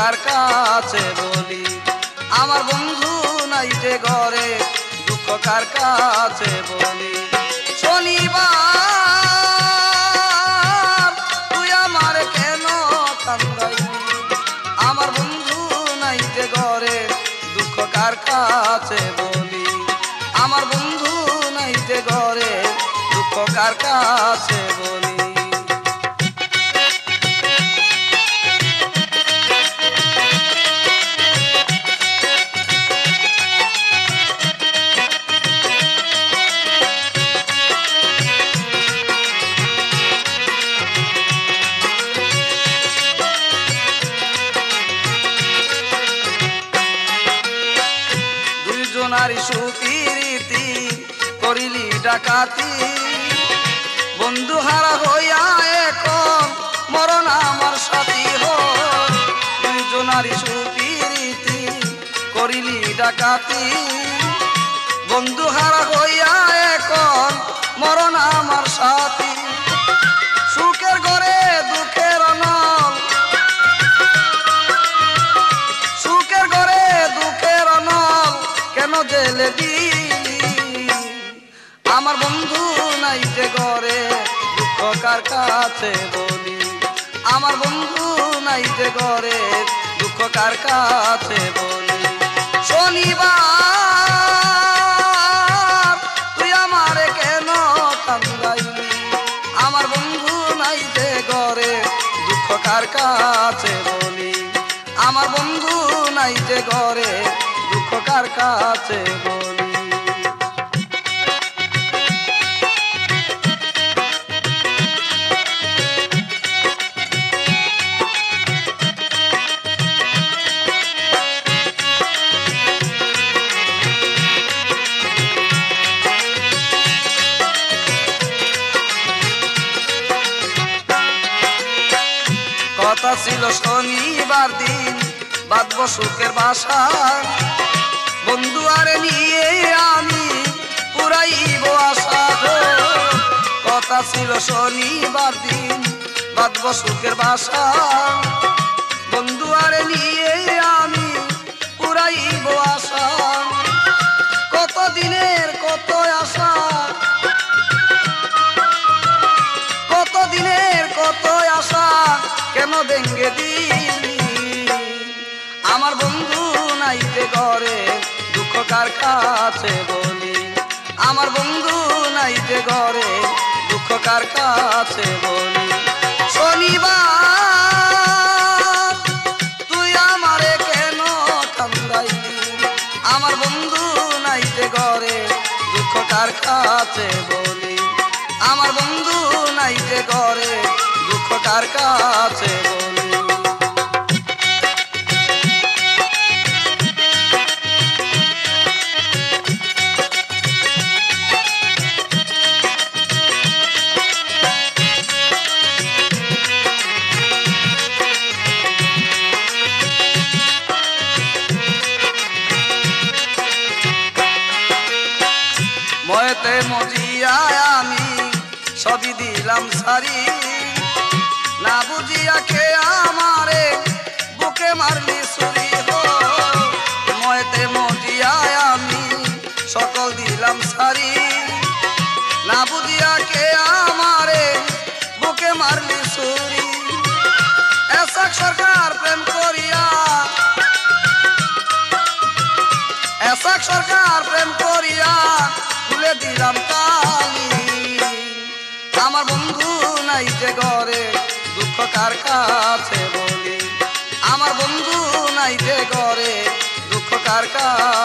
কার কাছে বলি আমার বন্ধু নাই যে ঘরে দুঃখ কার কাছে বলি শনিবার তুই আমার কেন কান্দাইলি আমার বন্ধু নাই যে ঘরে দুঃখ কার কাছে বলি আমার বন্ধু নাই যে ঘরে দুঃখ কার কাছে বলি নারী সুপিরিতি করিলি ডাকাতি বন্ধু হারা হইয়া এখন মরণ আমার সাথী দুইজনারি সুপিরিতি করিলি ডাকাতি বন্ধু হারা হইয়া এখন মরণ আমার সাথী সুখের ঘরে দুঃখের অনল সুখের ঘরে দুঃখের অনল কেন জেলে দিলি আমার বন্ধু নাই যে ঘরে দুঃখ কার কাছে বলি আমার বন্ধু নাই যে ঘরে দুঃখ কার কাছে বলি শনিবার তুই আমারে কেন কান্দাইলি আমার বন্ধু নাই যে ঘরে দুঃখ কার কাছে বলি আমার বন্ধু নাই যে ঘরে দুঃখ কার কাছে বলি কথা ছিল শনিবার দিন বাঁধব সুখের বাসা বন্ধু আরে নিয়ে আমি পুরাইব আশা কথা ছিল শনিবার দিন বাঁধব সুখের বাসা বন্ধু আরে নিয়ে আমি পুরাইব আশা কত দিনের কত আশা কত দিনের কত আশা কেন ভেঙ্গে দিলি আমার বন্ধু নাই যে ঘরে দুঃখ কার কাছে বলি আমার বন্ধু নাই যে ঘরে দুঃখ কার কাছে বলি শনিবার তুই আমারে কেন কান্দাইলি আমার বন্ধু নাই যে ঘরে দুঃখ কার কাছে বলি আমার বন্ধু নাই যে ঘরে দুঃখ কার কাছে বলি ময়তে মজিয়া আমি সবই দিলাম সারি না বুঝিয়া কে আমারে বুকে মারলি ছুরি ময়তে মজিয়া আমি সকল দিলাম সারি না বুঝিয়া কে আমারে বুকে মারলি ছুরি এসক সরকার প্রেম করিয়া এসক সরকার প্রেম করিয়া তুলে দিলাম তালি আমার বন্ধু নাই যে ঘরে দুঃখ কার কাছে বলি আমার বন্ধু নাই যে ঘরে দুঃখ কার কাছে